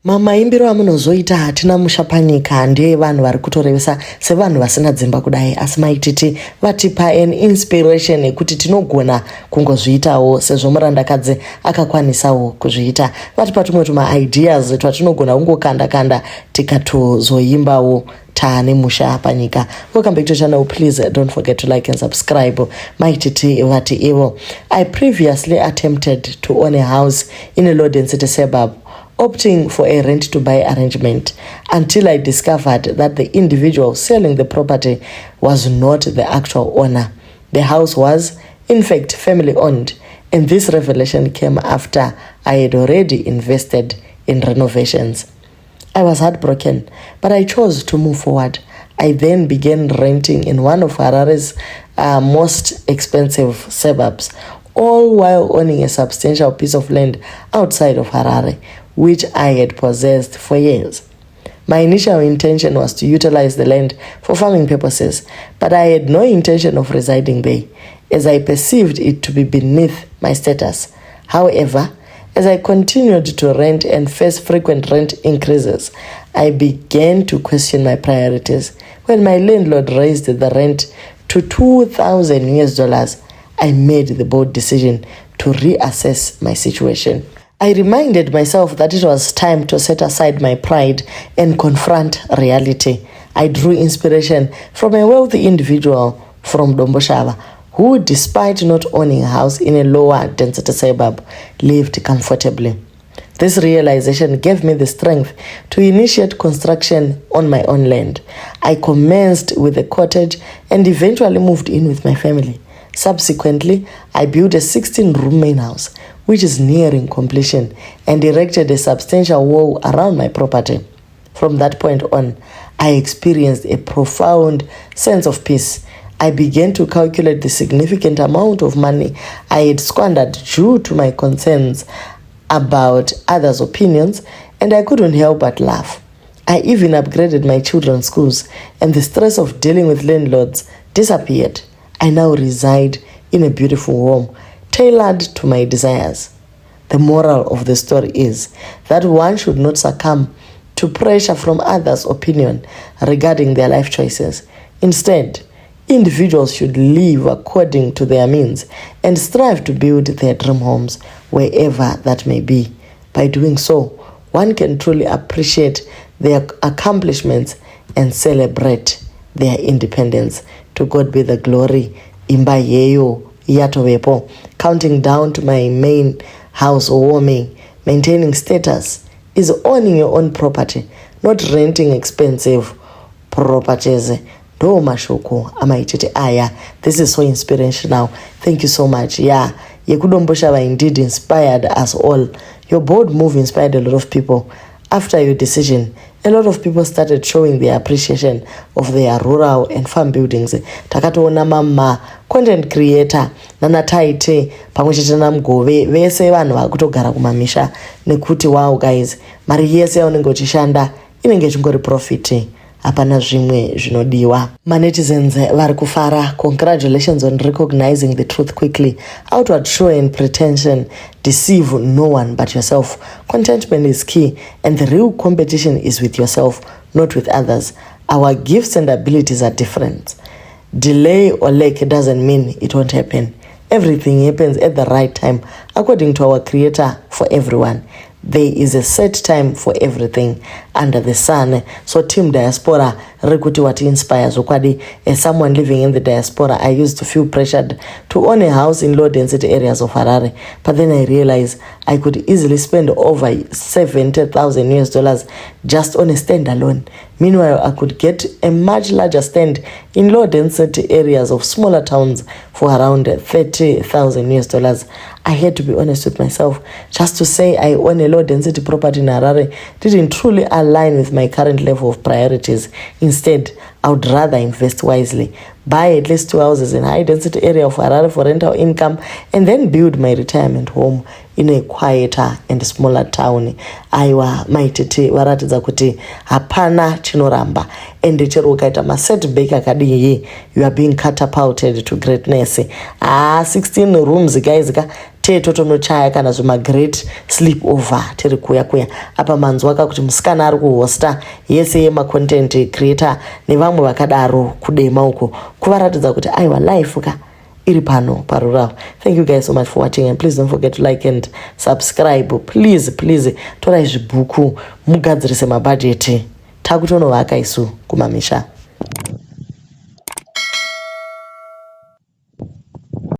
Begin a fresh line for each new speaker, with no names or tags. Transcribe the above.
Mamaimbiro amunozoita hatina mushapanyika ndiye vanhu vari kutorevesa sevanhu vasina dzimba kudai, asi Maitt vatipa an inspiration yekuti tinogona kungozviitawo sezvo murandakadzi akakwanisawo kuzviita. Vatipa tumwe ideas twatinogona kungokanda tikatozoimbawo taane musha panyika. Welcome back to the channel. Please don't forget to like and subscribe. Maitt vati ivo. I previously attempted to own a house in a low density suburb, opting for a rent to buy arrangement until I discovered that the individual selling the property was not the actual owner. The house was, in fact, family owned, and this revelation came after I had already invested in renovations. I was heartbroken, but I chose to move forward. I then began renting in one of Harare's most expensive suburbs, all while owning a substantial piece of land outside of Harare, which I had possessed for years. My initial intention was to utilize the land for farming purposes, but I had no intention of residing there, as I perceived it to be beneath my status. However, as I continued to rent and face frequent rent increases, I began to question my priorities. When my landlord raised the rent to $2,000, I made the bold decision to reassess my situation. I reminded myself that it was time to set aside my pride and confront reality. I drew inspiration from a wealthy individual from Domboshava who, despite not owning a house in a lower density suburb, lived comfortably. This realization gave me the strength to initiate construction on my own land. I commenced with a cottage and eventually moved in with my family. Subsequently, I built a 16-room main house, which is nearing completion, and erected a substantial wall around my property. From that point on, I experienced a profound sense of peace. I began to calculate the significant amount of money I had squandered due to my concerns about others' opinions, and I couldn't help but laugh. I even upgraded my children's schools, and the stress of dealing with landlords disappeared. I now reside in a beautiful home, tailored to my desires. The moral of the story is that one should not succumb to pressure from others' opinion regarding their life choices. Instead, individuals should live according to their means and strive to build their dream homes wherever that may be. By doing so, one can truly appreciate their accomplishments and celebrate their independence. To God be the glory. Imba yeyo yatovepo. Counting down to my main house warming. Maintaining status is owning your own property, not renting expensive properties. Do mashoko amaitete aya. This is so inspirational. Thank you so much. Yeah, Yekudomboshava indeed inspired us all. Your bold move inspired a lot of people. After your decision, a lot of people started showing their appreciation of their rural and farm buildings. Takatoona mama content creator nana taite pamwechete namgove vese vanhu vakutogara kumamisha nekuti wow guys, mari yese yaunenge uchishanda inenge ichingori profit, hapana zvimwe zvinodiwa. Ma-netizens vari kufara. Congratulations on recognizing the truth quickly. Outward show and pretension deceive no one but yourself. Contentment is key, and the real competition is with yourself, not with others. Our gifts and abilities are different. Delay or lack doesn't mean it won't happen. Everything happens at the right time, according to our Creator for everyone. There is a set time for everything under the sun. So Team Diaspora, rekuti what inspires ukwadi. As someone living in the diaspora, I used to feel pressured to own a house in low density areas of Harare. But then I realized I could easily spend over $70,000 just on a stand alone. Meanwhile, I could get a much larger stand in low density areas of smaller towns for around $30,000. I had to be honest with myself. Just to say I own a low density property in Harare didn't truly align with my current level of priorities. Instead, I would rather invest wisely, buy at least 2 houses in high density area of Harare for rental income, and then build my retirement home in a quieter and smaller town. Aiwa Maitt varatidza kuti hapana chinoramba, ende chero ukaita setback akadii, you are being catapulted to greatness. 16 rooms guys, totonochaya kana great sleep over tiri kuya apa manzwaka kuti musikana ari kuhosta yese yemacontent creator nevamwe vakadaro kudema uko kuvaratidza kuti aiwa life iri pano parurao. Thank you guys so much for watching, and please don't forget to like and subscribe. Please torai zvibhuku mugadzirise mabhajeti takutonovaka isu kumamisha.